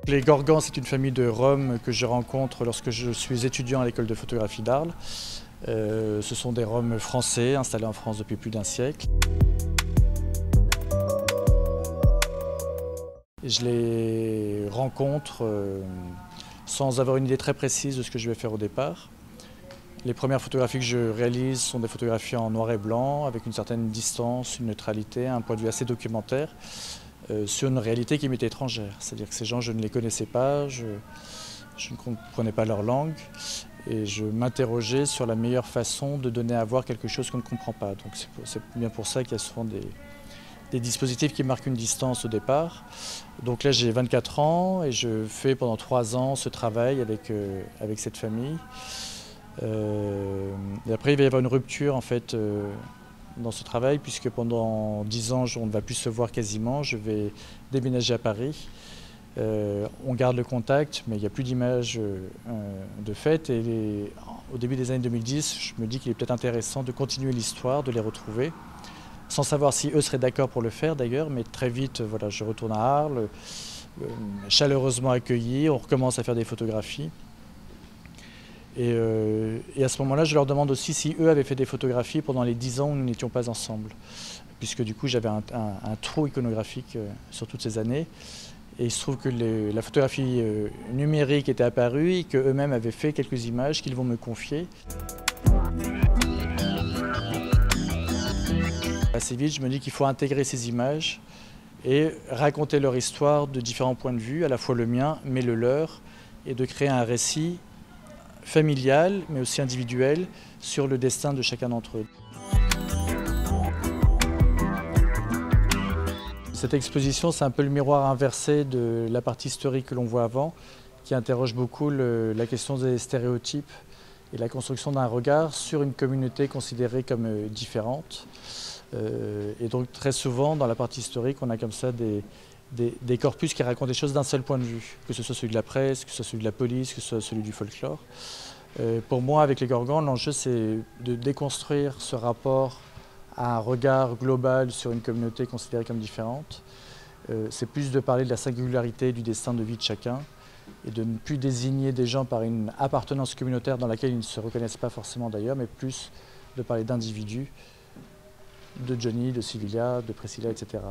Les Gorgans, c'est une famille de Roms que je rencontre lorsque je suis étudiant à l'école de photographie d'Arles. Ce sont des Roms français installés en France depuis plus d'un siècle. Je les rencontre sans avoir une idée très précise de ce que je vais faire au départ. Les premières photographies que je réalise sont des photographies en noir et blanc, avec une certaine distance, une neutralité, un point de vue assez documentaire, sur une réalité qui m'est étrangère. C'est-à-dire que ces gens, je ne les connaissais pas, je ne comprenais pas leur langue, et je m'interrogeais sur la meilleure façon de donner à voir quelque chose qu'on ne comprend pas. Donc c'est bien pour ça qu'il y a souvent des dispositifs qui marquent une distance au départ. Donc là j'ai 24 ans et je fais pendant 3 ans ce travail avec cette famille. Et après il va y avoir une rupture en fait dans ce travail, puisque pendant 10 ans on ne va plus se voir quasiment. Je vais déménager à Paris. On garde le contact, mais il n'y a plus d'images de fait. Et au début des années 2010, je me dis qu'il est peut-être intéressant de continuer l'histoire, de les retrouver, sans savoir si eux seraient d'accord pour le faire d'ailleurs, mais très vite, voilà, je retourne à Arles, chaleureusement accueilli, on recommence à faire des photographies. Et à ce moment-là, je leur demande aussi si eux avaient fait des photographies pendant les 10 ans où nous n'étions pas ensemble, puisque du coup j'avais un trou iconographique sur toutes ces années. Et il se trouve que la photographie numérique était apparue et qu'eux-mêmes avaient fait quelques images qu'ils vont me confier. Assez vite, je me dis qu'il faut intégrer ces images et raconter leur histoire de différents points de vue, à la fois le mien, mais le leur, et de créer un récit familial, mais aussi individuel, sur le destin de chacun d'entre eux. Cette exposition, c'est un peu le miroir inversé de la partie historique que l'on voit avant, qui interroge beaucoup la question des stéréotypes et la construction d'un regard sur une communauté considérée comme différente. Et donc très souvent, dans la partie historique, on a comme ça des corpus qui racontent des choses d'un seul point de vue, que ce soit celui de la presse, que ce soit celui de la police, que ce soit celui du folklore. Pour moi, avec les Gorgans, l'enjeu c'est de déconstruire ce rapport à un regard global sur une communauté considérée comme différente. C'est plus de parler de la singularité du destin de vie de chacun et de ne plus désigner des gens par une appartenance communautaire dans laquelle ils ne se reconnaissent pas forcément d'ailleurs, mais plus de parler d'individus, de Johnny, de Sylvia, de Priscilla, etc.